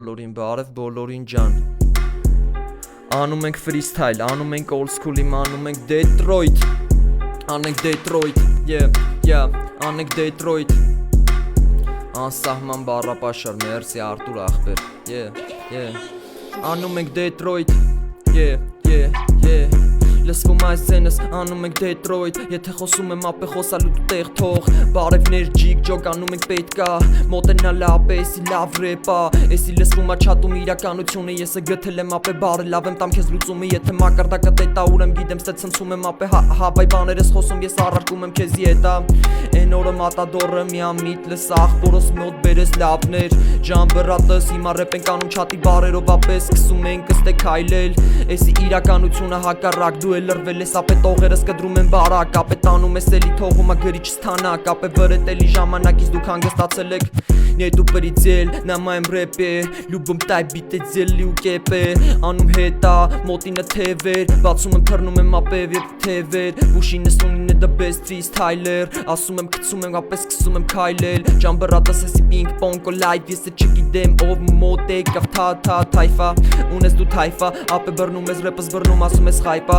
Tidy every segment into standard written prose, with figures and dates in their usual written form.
Բոլորին բարև, բոլորին ջան Անում ենք freestyle, անում ենք old school, իմ անում ենք Detroit Անենք Detroit, անենք Detroit Անսահման բառապաշար, մերսի Արտուր ախպեր Անում ենք Detroit, Լսվում այս ձենս, անում ենք Detroit Եթե խոսում եմ ապե խոսալու դու տեղ թող Բարևներ ջիկ ջոկ անում ենք պետքա Մոտենալ ապե էսի լավ ռեպա Էսի լսվում ա չատում իրականությունը Եսը գթել եմ ապե բարը լավ եմ տամ քեզ լուծումը Եթե մակարդակը տետա ուրեմ գիտեմ ստե ցնցում եմ ապե Հավայ բաներս խոսում ես առարկում եմ քեզի հետա Են օրը մատադորը միամիտ լս ախպորոս մոտ բերես լավներ Ջան բրատս հիմա ռեպ ենք անում չատի բարերով ապե սկսում ենք ըստե քայլել Էսի իրականությունը հակառակ դու լրվել ես ապե տողերս կդրում են բարակ ապե տանում ես էլի թողում ա գրիչ ստանակ ապե վրետելի ժամանակից դուք հանգստացել եք Նետու պրիցել նամայեմ ռեպ է լուբում տայ բիտեձելի ու կեպ է անում հետա մոտինը թևեր բացում եմ թռնում եմ ապե և թևեր ուշինս ունին է the best freestyler ասում եմ գցում եմ ապե սկսում եմ քայլել ջան բրատս էսի պինգ պոնկո լայվ ես չգիտեմ ով մոտ է կավ թայֆա ունես դու թայֆա ապե բռնում ես ռեպս բռնում ասում ես խայպա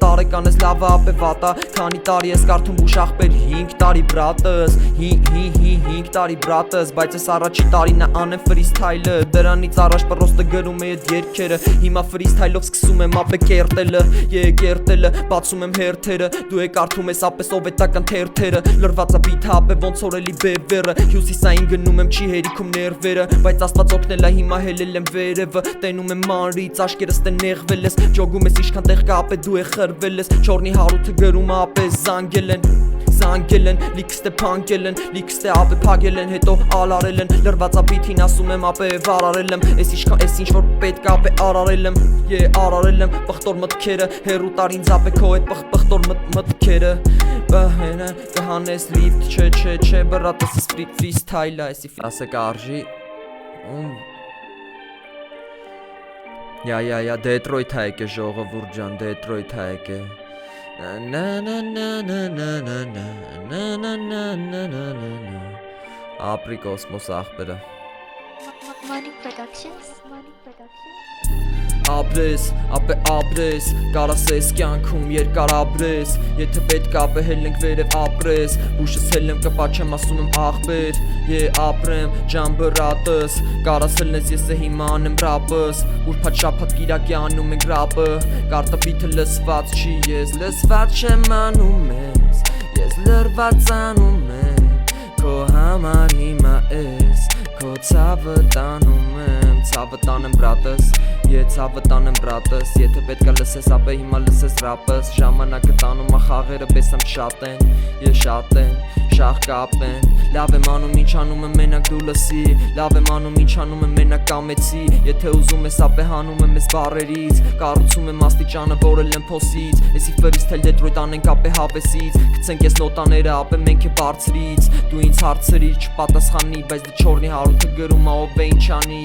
տարեկան ես լավա ապե վատա քանի տարի ես կարդում բուշ ախպեր 5 տարի բրատս 5 տարի բրատս բայց ես առաջի տարին անեմ freestyle-ը դրանից առաջ պրոստը գրում էի այդ երգերը հիմա freestyle-ով սկսում եմ ապե կերտելը բացում եմ հերթերը դու եք կարդում ես ապե սովետական թերթերը լրված է բիթը ապե ոնց օրելի բևերը հյուսիսային գնում եմ չի հերիքում ներվերը բայց աստված օգնել է հիմա հելել եմ վերևը տենում եմ մանրից աշկերս տեն նեղվել ես ջոգում ես ինչքան տեղ կա ապե դու եք խրվել ես չորնի հարութը գրում ապե զանգել են լիքստե փանկել են լիքստե ապե փագել են հետո ալարել են լրվածա բիթին ասում եմ ապե վարարել եմ ես ինչ որ պետք է ապե արարել եմ պղտոր մտքերը հերու տարին ապե քո այդ պղտոր մտքերը բահենը կհանես լիֆտ չէ բրատս freestyle-ա էսի ասեք արժի Detroit ha եկե ժողովուրդ ջան Detroit ha եկե Ապրի կոսմոս ախպերը Money Productions Ապրես, ապե ապրես, կարաս ես կյանքում երկար ապրես Եթե պետք ապե հելենք վերև ապրես Բուշս հել եմ կպաչեմ ասում եմ ախպեր ապրեմ ջան բրատս Կարաս հելնես ես է հիմա անեմ ռապս Ուրպատ շապատ կիրակի անում ենք ռապը Կարտը բիթը լսված չի ես Լսված չեմ անում ես լրված անում եմ Քո համար հիմա ես Քո ցավը տանում եմ Ցավը տանեմ բրատս Ցավը տանեմ բրատս Եթե պետքա լսես ապե հիմա լսես ռապս Ժամանակը տանում ա խաղերը բեսամ շատ են Շաղ կապեն Լավ եմ անում ինչ անում եմ մենակ դու լսի Լավ եմ անում ինչ անում եմ մենակ կամեցի Եթե ուզում ես ապե հանում եմ ես բարերից Կառուցում եմ աստիճանը որել եմ փոսից Էսի freestyle Detroit անենք ապե հավեսից Գցենք ես նոտաները ապե մենք է բարձրից Դու ինձ հարցրիր չպատասխանի Բայց դե չորնի հարութը գրում ա ով է ինչ անի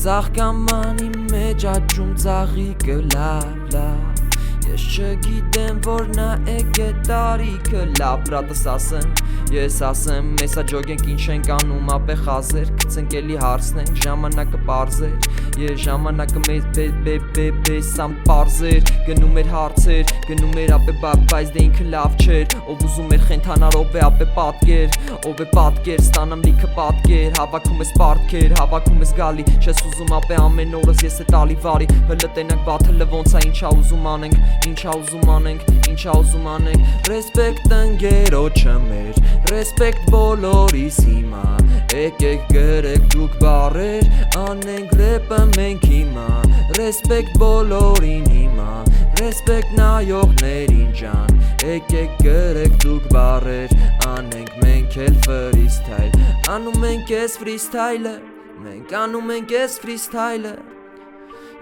Ծաղկամանի մեջ աճում ծաղիկը լավ Ես չգիտեմ որ նա է տարիքը լավ բրատս ասեմ Ես ասեմ մեսա ջոգենք ինչ ենք անում ապե խազեր Գցենք էլի հարցնենք ժամանակը պարզեր ժամանակը մեզ սամ պարզեր Գնում էր հարցեր գնում էր ապե բայց դե ինքը լավ չէր Ով ուզում էր խենթանար ով է ապե պատկեր ստանամ լիքը պատկեր Հավաքում ես պարտքեր հավաքում ես գալի Չես ուզում ապե ամեն օրս ես է տալի վարի Հլը տենակ բաթլը ոնց ա ինչա ուզում անենք Ռեսպեկտ ընկերոջը մեր Ռեսպեկտ բոլորիս հիմա Եկեք գրեք դուք բարեր Անենք ռեպը մենք հիմա Ռեսպեկտ բոլորին հիմա Ռեսպեկտ նայողներին ջան Եկեք գրեք դուք բարեր Անենք մենք էլ freestyle Անում ենք ես freestyle-ը Մենք անում ենք ես freestyle-ը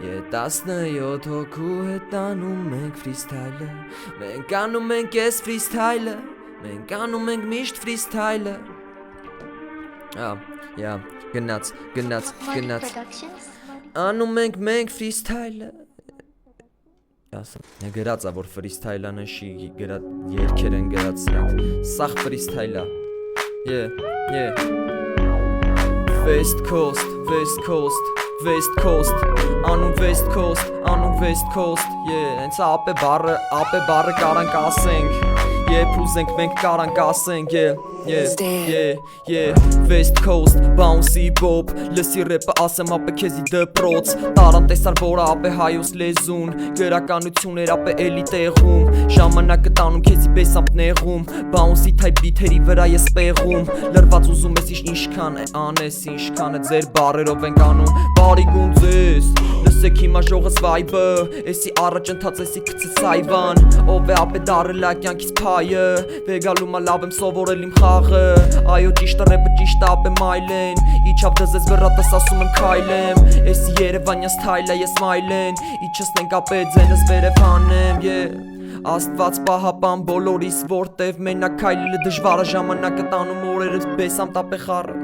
17 հոգու հետ անում ենք freestyle-ը Մենք անում ենք ես freestyle-ը Մենք անում ենք միշտ freestyle-ը Գնաց Անում ենք մենք freestyle-ը Գրած ա որ freestyle-ան էշի երկեր են գրած սրանք Սաղ freestyle-ա West Coast, West Coast, West Coast, անում West Coast, անում West Coast, հենց ապե բարը կարանք ասենք, ուզենք մենք կարանք ասենք, West Coast, bouncy bop, լսի ռեպը ասեմ ապե քեզի դպրոց, տարան տեսար որը ապե հայոց լեզուն, գրականություններ ապե էլի տեղում, ժամանակը տանում քեզի բեսամտ նեղում, bouncy type beat-երի վրա ես պեղում, լրված ուզում ես ինչքան է անես, ինչքան է ձեր բարերով ենք անում, բարի գուն ձեզ, լսեք հիմա ժողս վայբը, էսի առաջ ընթաց էսի կծես այվան, ով է ապե դարել ակյանքից փայը, վեգալումա լավ եմ սովորել իմ խաղը, այո ճիշտը ռեպը ճիշտ ապե մայլեն, իչավ դզես վրատս ասում եմ քայլեմ, էսի երևանյան սթայլը ես մայլեն, իչսնենք ապե ձենս վերև հանեմ, Աստված պահապան բոլորիս որտև մենակ քայլելը դժվարը ժամանակը տանում օրերս բեսամ տապե խառը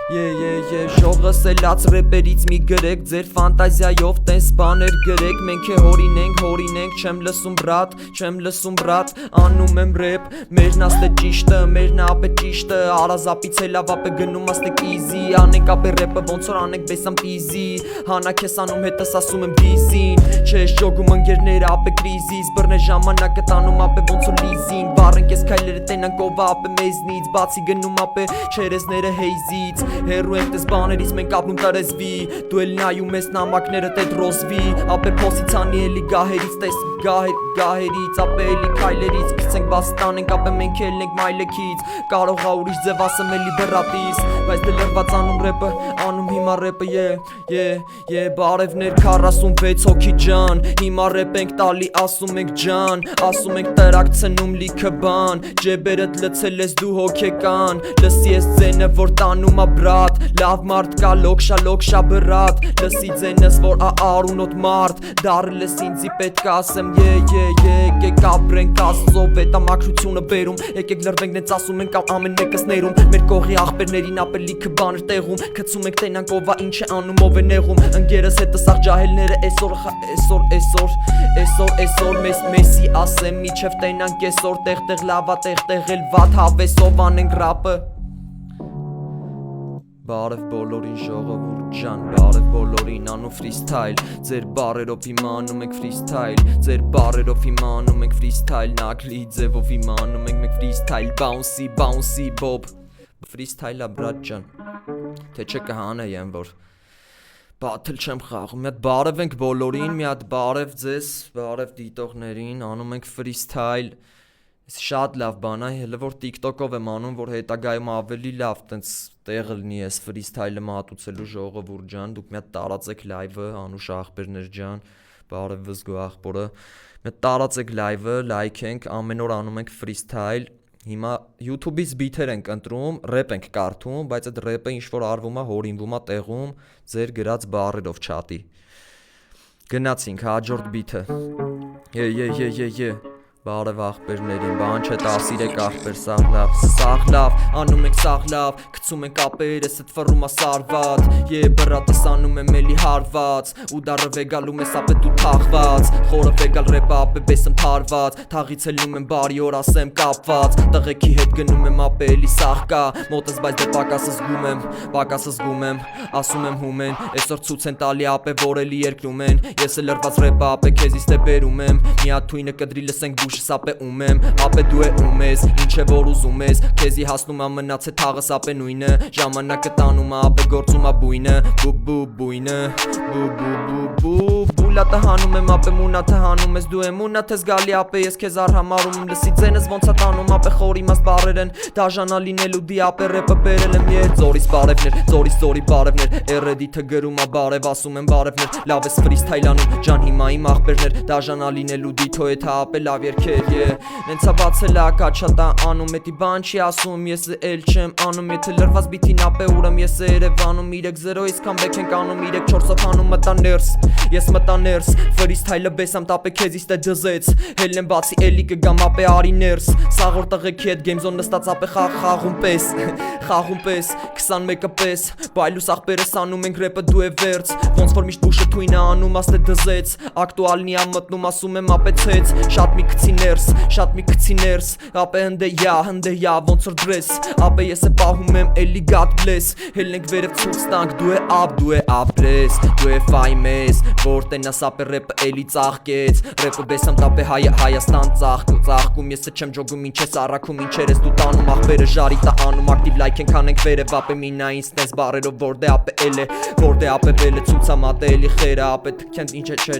Ժողս էլած ռեպերից մի գրեք ձեր ֆանտազիայով տես բաներ գրեք մենք է հորինենք չեմ լսում բրատ անում եմ ռեպ մերն աստե ճիշտը մերն ապե ճիշտը արազապից հելավ ապե գնում աստեք իզի անենք ապե ռեպը ոնց որ անենք բեսամ տիզի հանա քեզ անում հետս ասում եմ դիզին չես ճոգում ընկերները ապե կրիզիս բռնե ժամանակը տանում ապե ոնց որ լիզին բարենք ես քայլերը տենանք ով ապե մեզնից բացի գնում ապե չերեզները հեյզից Հերու ենք տես բաներից մենք ապնում տրեզվի Դու էլ նայում ես նամակները տետ ռոզվի Ապե փոսիցանի էլի գահերից տես գահերից Ապե էլի քայլերից Քցենք բացի տանենք ապե մենք էլ ենք մայլեքից Կարող ա ուրիշ ձև ասեմ էլի բրատիս Բայց դե լրված անում ռեպը անում հիմա ռեպը Բարևներ 46 հոգի ջան Հիմա ռեպ ենք տալի ասում ենք ջան Ասում ենք տրակ ցնում լիքը բան Ջեբերդ լցել ես դու հոգեկան Լսի ես ձենը որ տանում ա բրատ Լավ մարդ կա լոքշա բրատ Լսի ձենս որ արունոտ մարդ Դարել ես ինձի պետք ասեմ Եկեք ապրենք աստծով Էտ ամակրությունը բերում Եկեք լրվենք նենց ասում ենք ամեն մեկս ներում Մեր կողի աղբերներին ապե լիքը բաներ տեղում Քցում ենք տենանք ով ա ինչ է անում ով է նեղում Ընկերս հետս աղ ջահելները այսօր Մեսի ասեմ միչև տենանք այսօր Տեղ լավա տեղ էլ վատ հավեսով անենք ռապը Բարև բոլորին ժողովուրդ ջան, բարև բոլորին անում ֆրիստայլ Ձեր բարերով հիմա անում ենք ֆրիստայլ Ձեր բարերով հիմա անում ենք ֆրիստայլ Նագլի ձևով հիմա անում ենք մենք ֆրիստայլ Bouncy bob Ֆրիստայլա բրատ ջան Թե չէ կհանեյեմ որ Բաթել չեմ խաղում Մի հատ բարև ենք բոլորին, մի հատ բարև ձեզ, բարև դիտողներին Անում ենք ֆրիստայլ Շատ լավ բան է, հելը որ TikTok-ով եմ անում, որ հետագայում ավելի լավ տենց տեղ լինի ես ֆրիստայլը մատուցելու ժողովուրդ ջան, դուք մի հատ տարածեք լայվը, Անուշ աղբերներ ջան, բարև վզգո աղբորը, մի հատ տարածեք լայվը, լայքենք, ամեն օր անում ենք ֆրիստայլ, հիմա YouTube-ից բիթեր ենք ընտրում, ռեպ ենք կարդում, բայց այդ ռեպը ինչ որ արվում է, հորինվում է տեղում, ձեր գրած բառերով չաթի։ Գնացինք հաջորդ բիթը։ Բարև աղբերներին, բան չէ տասիրեք աղբեր սաղ լավ, անում ենք սաղ լավ, կցում ենք ապերես էտ վռում ա սարված բրատս անում եմ էլի հարված, ու դարը վեգալում ես ապե դու թաղված Խորը վեգալ ռեպը ապե բեսեմ թարված, թաղից հելնում եմ բարի օր ասեմ կապված Տղեքի հետ գնում եմ ապե էլի սաղ կա, մոտս բայց դե պակասը զգում եմ, ասում եմ հում են Այսօր ցույց են տալի ապե որ էլի երկնում են, ես էլ լրված ռեպը ապե քեզից թե բերում եմ Մի հատ թույնը կդրի լսենք դուշս ապե ում եմ, ապե դու է ում ես, ինչ է որ ուզում ես Քեզի հասնում ա մնաց է թաղս ապե նույնը, ժամանակը տանում ա ապե գործում ա բույնը Բույնը, բուլատը հանում եմ ապե մունաթը հանում ես Դու է մունաթ ես գալի ապե ես քեզ արհամարում եմ Լսի ձենս ոնց ա տանում ապե խոր իմաց բարեր են Դաժանա լինելու դի ապե ռեպը բերել եմ Ձորիս բարևներ, ձորի բարևներ Էրեդիթը գրում ա բարև ասում եմ բարևներ Լավ ես ֆրիստայլ անում, ջան հիմա իմ աղբերներ Դաժանա լինելու դի թո է թա ապե լավ երկեր Նենց ա բացել ա կաչատա անում Էտի բան չի ասում ես էլ չեմ անում Եթե լրված բիթին ապե ուրեմ ես է Երևանում 3-0 իսկան բեք ենք անում 3-4-ով հանում մտա ներս Ես մտա ներս Ֆրիստայլը բեսամ տապե քեզից տե դզեց Հելնեմ բացի էլի կգամ ապե արի ներս Սաղոր տղեքի հետ գեյմզոն նստած ապե խաղում պես 21-ը պես Բայլուս աղբերս անում ենք ռեպը դու է վերց Ոնց որ միշտ բուշը թույնը անում աստե դզեց Ակտուալնի ամ մտնում ասում եմ ապե ցեց Շատ մի կցին ներս Շատ մի կցի ներս Ապե հնդեյա ոնց որ դրես Ապե ես է պահում եմ էլի God bless Հելնենք վերև ցույց տանք դու է ապ դու է ապրես Դու է ֆայմես Որ տենաս ապե ռեպը էլի ծաղկեց Ռեպը բեսամ տապե Հայաստան ծաղկու ծաղկում Ես է չեմ ջոգում ինչ ես առաքում ինչեր ես դու տանում Աղբերը ժարի տա անում ակտիվ լայք ենք անենք վերև Ապե մինային ստես բարերով որդե ապե էլ է Որդե ապե վել է ցուցամատե էլի խերը Ապե թքենց ինչ է չէ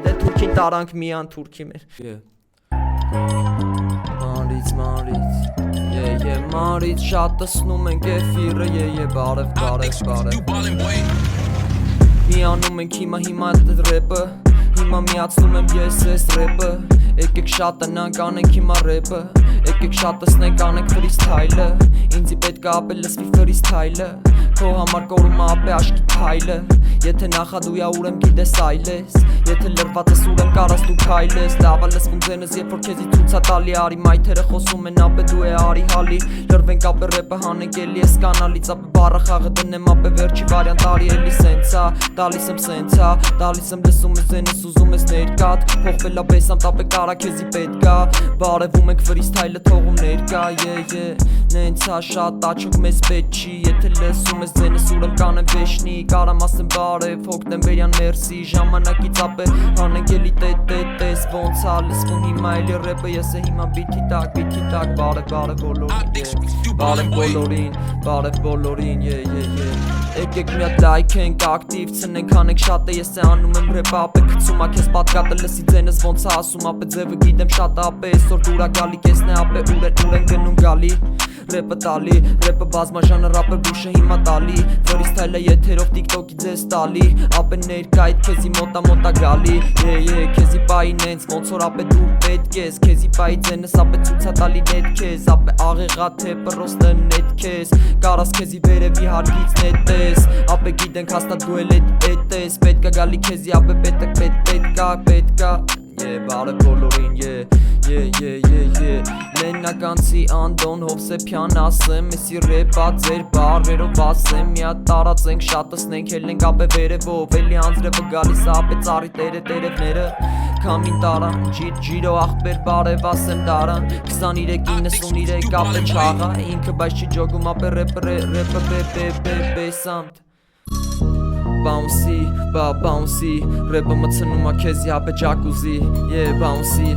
Դե թուրքին տարանք միան թուրքի մեր Մարից շատսնում ենք էֆիրը բարև Միանում ենք հիմա այդ ռեպը Հիմա միացնում եմ ես ես ռեպը Եկեք շատանանք անենք հիմա ռեպը Եկեք շատսնենք անենք ֆրիստայլը Ինձի պետք է ապե լսվի ֆրիստայլը Քո համար կորում ապե աշկի թայլը Եթե նախադույա ուրեմ գիտես այլես Եթե լրված ես ուրեմ կարաս դու քայլես Լավա լսվում ձենս երբ որ քեզի ցույց տալի Արի մայթերը խոսում են ապե դու է արի հալի Լրվենք ապե ռեպը հանենք էլի ես կանալից Ապե բառը խաղը դնեմ ապե վերջի վարիանտ արի էլի սենցա Տալիս եմ սենցա Տալիս եմ լսում ես ձենս ուզում ես ներկատ Փոխվել ապեսամ տապե կարա քեզի պետքա Բարևում ենք ֆրիստայլը թողում ներկա Նենցա շատ աչոք մեզ պետք չի Եթե լսում ես ձենս ուրեմ կանեմ վեշնի Կարամ ասեմ բարև հոկտեմբերյան մերսի Ժամանակից ապե հանենք էլի տես Ոնց ա լսվում հիմա էլի ռեպը Ես է հիմա բիթի տակ Բարև բոլորին Եկեք միատ լայք ենք ակտիվ Ցնենք հանենք շատ է ես է անում եմ ռեպը Ապե կցում ա քեզ պատկատը լսի ձենս ոնց ա ասում Ապե ձևը գիտեմ շատ ապե Այսօր դուրա գալի կեսն է ապե ուր են գնում գալի Ռեպը տալի, ռեպը բազմաժանը ռապը բուշը հիմա տալի Ֆրիստայլը եթերով տիկտոկի ձեզ տալի Ապե ներկա այդ քեզի մոտա գալի Քեզի պայի նենց ոնց որ ապե դու պետք ես Քեզի պայի ձենս ապե ցույցա տալի նետ քեզ Ապե աղեղա թե պրոստը նետ քեզ Կարաս քեզի վերևի հարգից նետես Ապե գիտենք հաստատ դու էլ էդ ես Պետքա գալի քեզի ապե պետքա Բարև բոլորին Լեննականցի Անդոն Հովսեփյան ասեմ Էսի ռեպա ձեր բարերով ասեմ Միատ տարածենք շատսնենք հելնենք ապե վերևով Էլի անձրևը գալիս ապե ծարի տերևները Քամին տարան ջիրո աղբեր բարև ասեմ դարան 23-93 ապե չաղա Ինքը բայց չի ջոգում ապե ռեպը բեսամտ Bouncy Ռեպը մցնում ա քեզի ապե ջակուզի Bouncy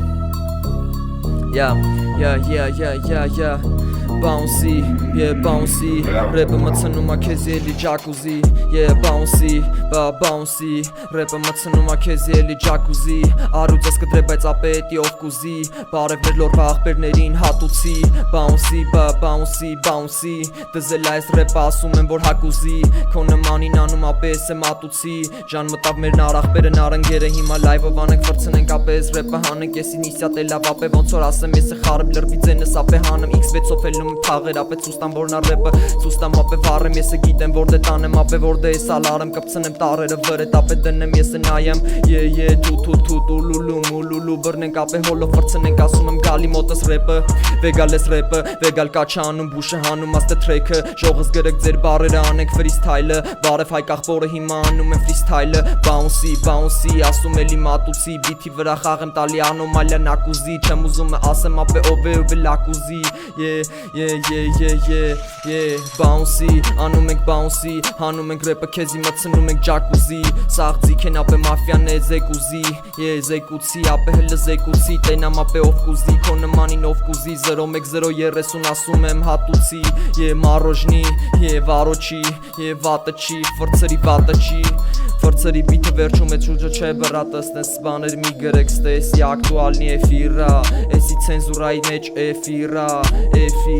Bouncy Ռեպը մցնում ա քեզի էլի ջակուզի Bouncy Ռեպը մցնում ա քեզի էլի ջակուզի Արուծես կդրե բայց ապե էտի ով կուզի Բարևներ լորվա աղբերներին հատուցի Bouncy Դզել այս ռեպը ասում եմ որ հակուզի Քո նմանին անում ապե ես է մատուցի Ժան մտավ մեր նարախբերը նարնգերը Հիմա լայվով անենք վրցնենք ապե ես ռեպը հանենք Եսի նիսյատ էլավ ապե ոնց որ ասեմ ես է խարեմ լրվի ձենս ապե հանեմ X6-ով հելնում եմ թաղեր ապե ցուստամ որնա ռեպը Ցուստամ ապե վառեմ ես է գիտեմ որդե տանեմ ապե որդե ես ալարեմ կպցնեմ տարերը վրետ ապե դնեմ ես է նայեմ Թու լուլու բռնենք ապե հոլով վրցնենք ասում եմ գալի մոտս ռեպը Վեգալ ես ռեպը վեգալ կաչա անում բուշը հանում աստե թրեքը Ժողս գրեք ձեր բարերը անենք ֆրիստայլը Բարև հայ կախբորը հիմա անում եմ ֆրիստայլը Bouncy ասում էլի մատուցի Բիթի վրա խաղեմ տալի անոմալիա նակուզի Չեմ ուզում ասեմ ապե ով է լակուզի Bouncy անում ենք bouncy Հանում ենք ռեպը քեզի մցնում ենք ջակուզի Սաղ ձիքեն ապե մաֆիան է զեկուզի Զեկուցի ապե հլը զեկուցի Տենամ ապե ով կուզի Քո նմանին ով կուզի 0130 ասում եմ հատուցի Մարոժնի վարոչի վատը չի Վրցրի վատը չի Վրցրի բիթը վերջում է ճուջը չէ բրատս Նես բաներ մի գրեք ստեսի ակտուալնի էֆիրա Էսի ցենզուրայի մեջ էֆիրա Էսի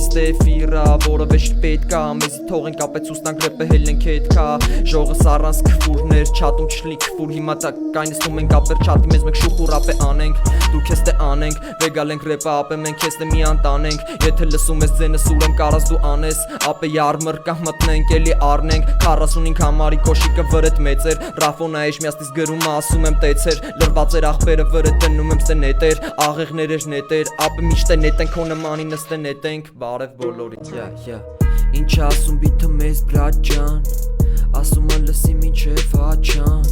ստեֆիրա Որը վեշտ պետքա Մեզի թողենք ապե ցուստանք ռեպը հելնենք հետքա Ժողս առանց քֆուրներ չատում չլի քֆուր Հիմա կայնստում ենք ապեր չատի մեզ մեկ շուխուր ապե անենք Դուք ես տե անենք Վեգալ ենք ռեպը ապե մենք ես տե մի անտանենք Եթե լսում ես ձենս ուրեմ կարաս դու անես Ապե յարմր կա մտնենք էլի առնենք 45 համարի կոշիկը վրետ մեծեր Ռաֆոնա էշ միաստից գրում ասում եմ տեցեր Լրված էր աղբերը վրետ դնում եմ ստե նետեր Աղեղներ էր նետեր Ապե միշտ է նետենք քո նմանին նստե նետենք Բարև բոլորին Ինչ ասում բիթը մեզ բրատ ջան Ասում ա լսի մինչև աչան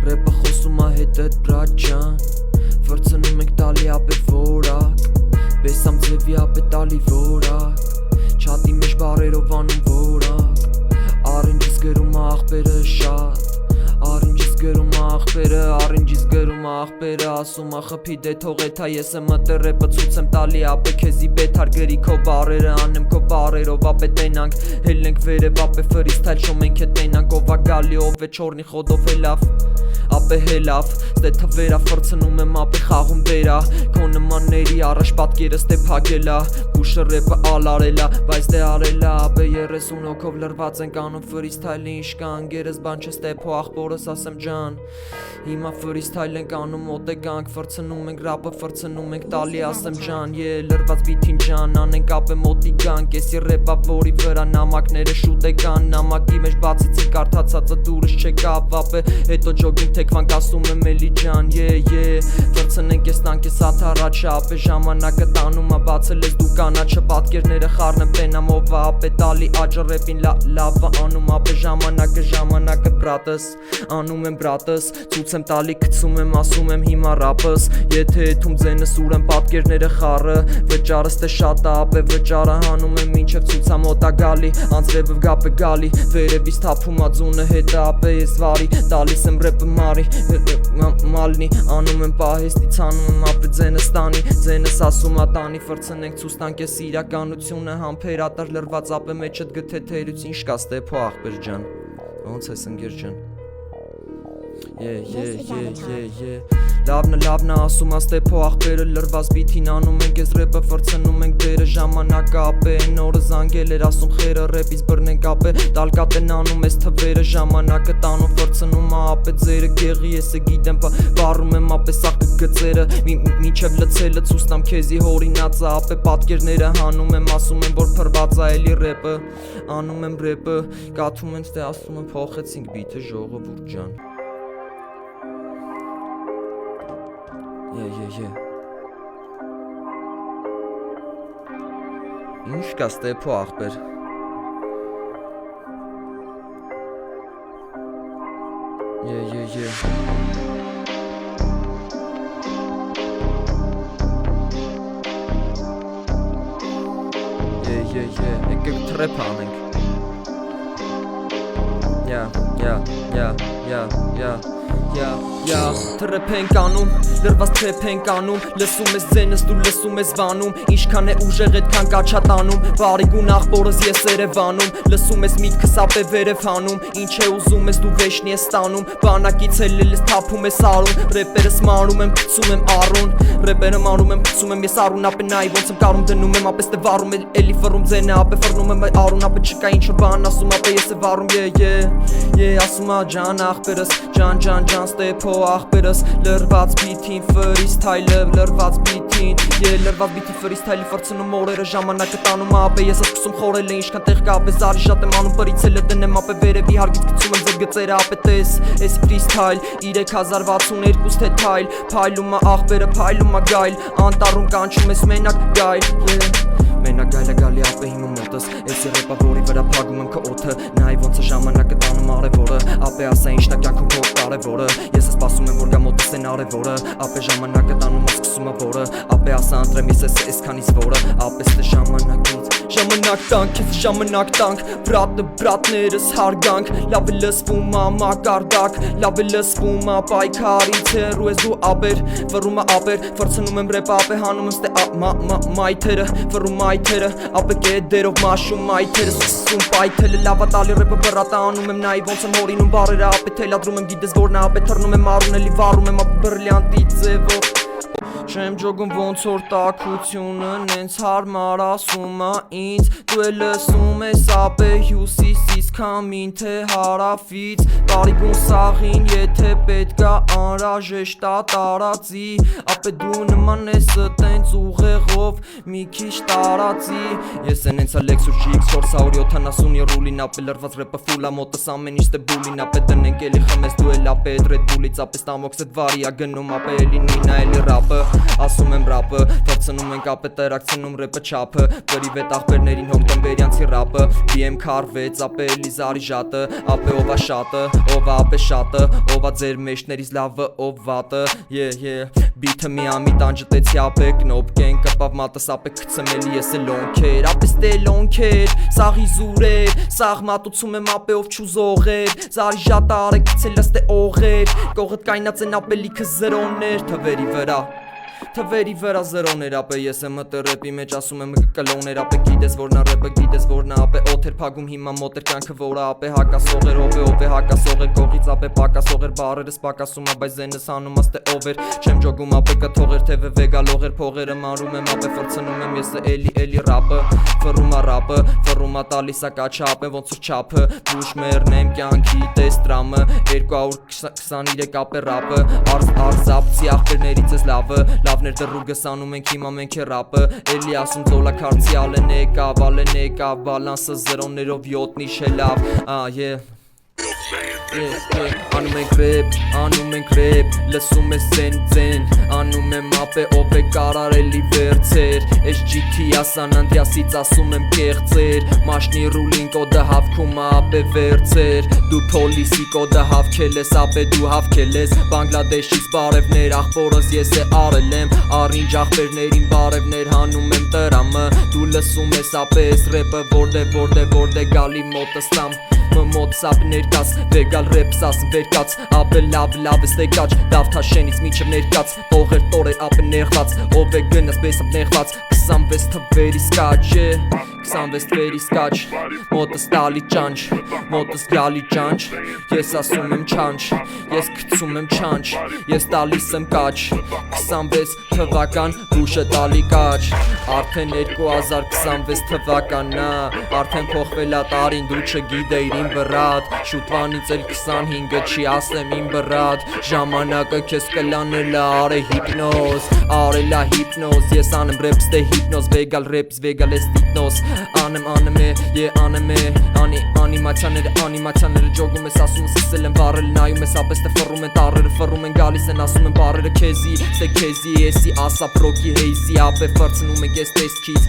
Ռեպը խոսում ա հետդ բրատ ջան վրցնում ենք տալի ապե որակ Բեսամ ձևի ապե տալի որակ Չատի մեջ բարերով անում որակ Արինջիս գրում աղբերը շատ Արինջիս գրում աղբերը Արինջիս գրում աղբերը Ասում ախպի դե թող էթա ես եմ մտը ռեպը ցույց եմ տալի ապե քեզի բեթար գրի քո բարերը Անեմ քո բարերով ապե տենանք Հելենք վերև ապե ֆրիստայլ շո մենք է տենանք Ով ա գալի ով է չորնի խոդով հելավ Ապե հելավ Ստե թվերա ֆրցնում եմ ապե խաղում բերա Քո նմանների առաջ պատկերս դե փակելա Բուշը ռեպը ալարելա Բայց դե արելա ապե 30 հոգով լրված ենք անում ֆրիստայլի ինչ կան Գերս բան չէ ստեփո աղբորս ասեմ ջան Հիմա ֆրիստայլ ենք անում մոտ եկանք Ֆրցնում ենք ռապը ֆրցնում ենք տալի ասեմ ջան լրված բիթին ջան անենք ապե մոտի գանք Էսի ռեպա որի վրա նամակները շուտ եկան Նամակի մեջ բացեցի կարդացածը դուրս չեկավ ապե Հետո ջոգինգ թեքվանք ասում եմ էլի ջան Վրցնենք ես տանք ես հատ առաջ ապե ժամանակը տանում ա բացել ես դու կանաչը Պատկերները խառնեմ տենամ ով ա ապե տալի աճը ռեպին լավը անում ապե ժամանակը բրատս Անում եմ բրատս Ցույց եմ տալի գցում եմ ասում եմ հիմա ռապս Եթե եթում ձենս ուրեմ պատկերները խառը Վճարս դե շատ ա ապե վճարը հանում եմ մինչև ցույցա մոտա գալի Անձրևը գապը գալի Վերևից թափում ա ձունը հետը ապե ես վարի Տալիս եմ ռեպը մարի Մալնի անում եմ պահեստից անում եմ ապե ձենս տանի Ձենս ասում ա տանի ֆրցնենք ցույց տանք ես իրականությունը Համբերատար լրված ապե մեջդ գթե թերուց ինչ կա ստեփո աղբեր ջան Ոնց ես ընկեր ջան Լավնը ասում աստեփո աղբերը լրված բիթին անում ենք ես ռեպը ֆրցնում ենք դերը ժամանակը ապե Են օրը զանգել էր ասում խերը ռեպից բռնենք ապե Տալկատեն անում ես թվերը ժամանակը տանում ֆրցնում ապե ձերը գեղի եսը գիտեմ բարում եմ ապե սաղ գծերը Մինչև լցելը ցույց տամ քեզի հորինածը ապե պատկերները հանում եմ ասում եմ որ փրված ա էլի ռեպը Անում եմ ռեպը կաթում են ստե ասում եմ փոխեցինք բիթը ժողովուրդ ջան Ինչ կա ստեփո աղբեր Եկեք թրեպ անենք Թրեպ ենք անում, լրված թրեպ ենք անում Լսում ես ձենս դու լսում ես վանում Ինչքան է ուժեղ էդքան կաչատանում Բարիգուն աղբորս ես երևանում Լսում ես միտքս ապե վերև հանում Ինչ է ուզում ես դու վեշնի ես ստանում Բանակից էլ ես թափում ես արում Ռեպերս մանում եմ գցում եմ առուն Ռեպերը մանում եմ գցում եմ ես առուն Ապե նայի ոնց եմ կարում դնում եմ ապե ստե վարում Էլի ֆռում ձենը ապե ֆռնում եմ առուն Ապե չկա ինչ որ բան ասում ապե ես է վարում Ասում ա ջան աղբերս ջան ստեփո աղբերս Լրված բիթին ֆրիստայլը լրված բիթին Լրված բիթի ֆրիստայլի ֆրցնում օրերը ժամանակը տանում ապե Ես ասկսում խորել է ինչքան տեղ կա ապե զարի շատ եմ անում պրիցելը դնեմ ապե վերևի հարգից գցում եմ ձեր գծերը ապե տես Էսի ֆրիստայլ 3062 թեթայլ Փայլում ա աղբերը փայլում ա գայլ Անտառում կանչում ես մենակ գայլ Մենակ գայլը գալի ապե հիմա մոտս Էսի ռեպա որի վրա փագում եմ քո օդը Նայ ոնց է ժամանակը տանում արևորը Ապե ասա ինչն ա կյանքում քո կարևորը Ես սպասում եմ որ գա մոտս են արևորը Ապե ժամանակը տանում ա սկսում ա որը Ապե ասա ընտրեմ ես այսքանից որը Ապե ստե ժամանակից Ժամանակ տանք, ես ժամանակ տանք Բրատներս հարգանք Լավ է լսվում ա մակարդակ Լավ է լսվում ա պայքարից հեռու ես դու ապեր Վռում ա ապեր, վրցնում եմ ռեպ ապե Հանում եմ ստե մայթերը Վռում այթերը, ապե կեդերով մաշում մայթերը Սկսում պայթելը լավ ա տալի ռեպը բռատա անում եմ նայի ոնց եմ հորինում բարերը Ապե թելադրում եմ գիտես որն ա ապե թռնում եմ առուն էլի վառում եմ ապե բրլյանտի ձևով Չեմ ջոգում ոնց որ տաքությունը նենց հարմար ասում ա ինձ Դու է լսում ես ապե հյուսիսից քամին թե հարավից Բարիգուն սաղին եթե պետքա անհրաժեշտ ա տարածի Ապե դու նման ես տենց ուղեղով մի քիչ տարածի Ես են հենց ա Lexus GX 470 ռուլին ապե լրված ռեպը ֆուլ ա մոտս ամեն ինչ դե բուլին Ապե տնենք էլի խմես դու էլ ապե էդ Red Bull-ից ապե ստամոքս էդ վարի ա գնում ապե էլի նինա էլի ռապը ասում եմ ռապը Վերցնում ենք ապը տերակցնում ռեպը չափը Գրիվ էտ աղբերներին հոկտեմբերյանցի ռապը BM քարվեց ապե էլի զարի ժատը Ապե ովա շատը, ովա ապե շատը Ովա ձեր մեջներից լավը, ով վատը Բիթը մի ամի տանջտեցի ապե կնոպկեն Կպավ մատս ապե կծեմ էլի ես է լոնքեր Ապե ստե լոնքեր, սաղի զուրեր Սաղ մատուցում եմ ապե ով չուզողեր Զարի ժատը արեքցել աստե օղեր Կողըտ կայնած են ապե լիքը զրոններ Թվերի վրա զրոներ ապե ես եմ մտը ռեպի մեջ ասում եմ կլոներ ապե գիտես որ նա ռեպը գիտես որ նա ապե օթեր փագում հիմա մոտեր կյանքը որը ապե հակասողեր ով է հակասողեր կողից ապե պակասողեր բարերս պակասում ապե զենս հանում աստե over չեմ ջոգում ապե կթողեր թևը վեգալողեր փողերը մանրում եմ ապե ֆրցնում եմ ես էլի ռապը ֆռումա ռապը ֆռումա տալիսա կաչա ապե ոնց որ չափը բուշ մեռնեմ կյանքի տեստրամը 223 ապե ռապը արզապցի աղբերներից ես լավը Լավներ դրուգս անում ենք հիմա մենք է ռապը Էլի ասում ծոլա քարցիալ է նեկավ բալանսը զրոներով 7-նիշ է լավ Անում ենք ռեպ, լսում ես ձեն Անում եմ ապե ով է կարար էլի վերցեր Ես GT-ա Սանանդիասից ասում եմ կեղծեր Մաշնի ռուլին կոդը հավքում ապե վերցեր Դու պոլիսի կոդը հավքել ես ապե դու հավքել ես Բանգլադեշից բարևներ աղբորս ես է արել եմ Առինջ աղբերներին բարևներ հանում եմ տրամը Դու լսում ես ապե ես ռեպը որդե գալի մոտս տամ Մոտ սապ ներկաց, վեգալ ռեպ սաս վերկաց Ապե լավ ստեկաչ, լավ թաշենից միջև ներկաց Տողեր տորեր ապե նեղված, ով է գնաս բեսապ նեղված 26 թվերի սկաչ, 26 թվերի սկաչ Մոտս տալի ճանչ, մոտս գալի ճանչ Ես ասում եմ չանչ, ես կծում եմ չանչ Ես տալիս եմ կաչ, 26 թվական բուշը տալի կաչ Արդեն 2026 թվականա Արդեն փոխվել ա տարին դու չգիտեիր իմ բրատ Շուտվանից էլ 25-ը չի ասեմ իմ բրատ Ժամանակը քեզ կլանել արե հիպնոզ Արելա հիպնոզ Ես անեմ ռեպ ստե հիպնոզ Վեգալ ռեպս վեգալ ես տիտնոս Անեմ անիմացիաները ջոգում ես ասում ես սկսել եմ բարել նայում ես ապես թե ֆռում են տարերը ֆռում են գալիս են ասում են բարերը քեզի Ստե քեզի եսի ասա պրոկի հեյզի ապե ֆրցնում ենք ես տեսքից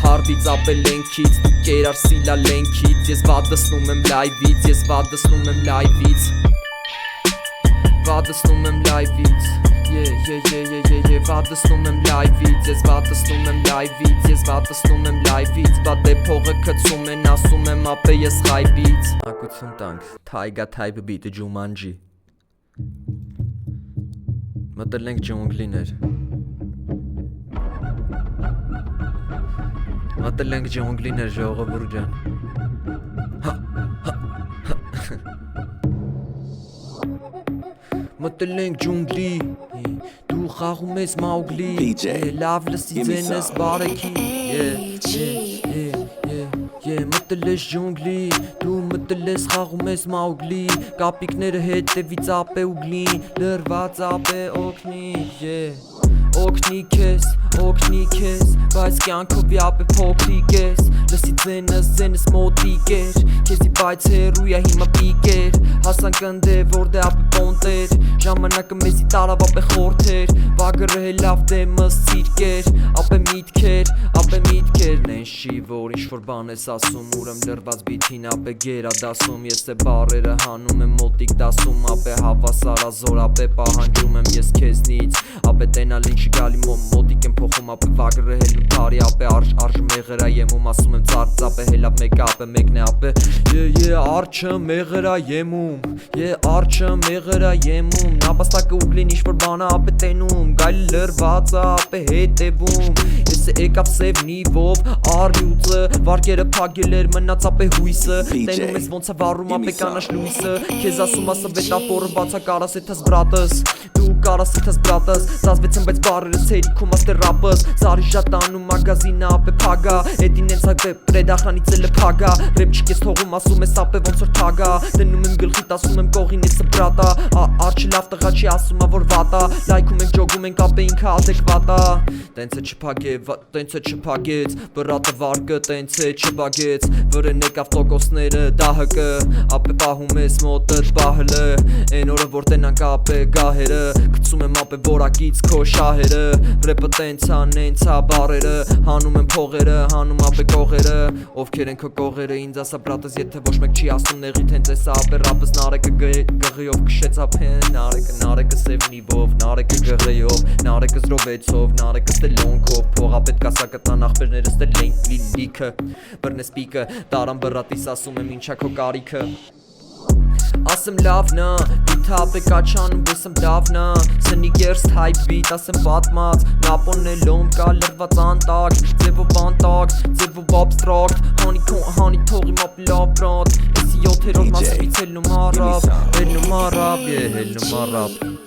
Հարդից ապե լենքից դու կերար սիլա լենքից Ես վադսնում եմ լայվից Վադսնում եմ լայվից Վադսնում եմ լայվից Բատե փողը կծում են ասում եմ ապե ես խայբից Ակություն տանք, թայգա թայբը բիտը ջումանջի Մտել ենք ջունգլիներ Մտել ենք ջունգլիներ ժողովուրդ ջան Մտել ենք ջունգլի Դու խաղում ես մաուգլի Լավ լսի ձենես բարեքի Մտել ես ջունգլի Դու մտել ես խաղում ես մաուգլի Կապիկները հետևից ապե ուգլին Լրված ապե օգնի քեզ Բայց կյանքով ապե փոքրիկ ես Լսի ձենս մոտիկ էր Քեզի բայց հերույա հիմա պիկեր Հասանք ընդ է որդե ապե պոնտեր Ժամանակը մեզի տարավ ապե խորթեր Վագրը հելավ դեմս ցիրկեր Ապե միտքեր Նենշի որ ինչ-որ բան ես ասում Ուրեմ լրված բիթին ապե գերա դասում Ես է բարերը հանում եմ մոտիկ դասում Ապե հավասարազոր ապե պահանջում եմ ես քեզնից Ապե տենալ ինչի գալի մոտիկ եմ փոխում Ապե վագրը հելում տարի ապե արժը մեղրա եմում Ասում եմ ծարծ ապե հելավ մեկը ապե մեկն է ապե Արջը մեղրա եմում Նապաստակը ուգլին ինչ-որ բանա ապե տենում Գայլի լրվածը ապե հետևում Ես է եկավ սև նիվով Արյուծը վարկերը փագել էր մնաց ապե հույսը Տենում ես ոնց է վառում ապե կանաչ լույսը Քեզ ասում ասը վետապորը բացա կարասեթաս բրատս Դու կարասեթաս բրատս Զազվեց եմ բայց բարերս հերիքում աստե ռապս Զարի ժատանում մագազինը ապե փագա Էդին ենց ակվե պրեդախանից էլը փագա Ռեպ չկես թողում ասում ես ապե ոնց որ թագա Դնում եմ գլխիտ ասում եմ կողին ես բրատա Արջի լավ տղա չի ասում որ վատա Լայքում ենք ջոգում ենք ապե ինքը ադեկվատա Տենց է չփագեց Բրատը վարկը տենց է չբագեց Վրեն եկավ տոկոսները դահկը Ապե պահում ես մոտըտ բահլը Են օրը որ տենանք ապե գահերը Գցում եմ ապե որակից քո շահերը Ռեպը տենցա նենցա բարերը Հանում եմ փողերը, հանում ապե կողերը Ովքեր են քո կողերը ինձ ասա բրատս Եթե ոչ մեկ չի ասում նեղիթ հենց էսա ապե ռապս Նարեկը գղիով քշեց ապեն Նարեկը սև նիվով, նարեկը գղեով Նարեկը զրովեցով, նարեկը ստելոնքով Փողա պետք ասա կտան ախպերները ստելենք լիքը Բրնես պիկը, տարան բրատիս ասում եմ ինչա քո կարիքը Ասեմ լավնա, բիթը ապե կաչանում բեսեմ դավնա Սնի կերստ հայպ բիտ, ասեմ պատմած Նապոնն է լոմկա, լրված անտակ Ձևով անտակ, ձևով abstract Հանի թողի մապ լաբրատ Եսի յոթերով մասվից հելնում հարապ Հելնում հարապ, հելնում հարապ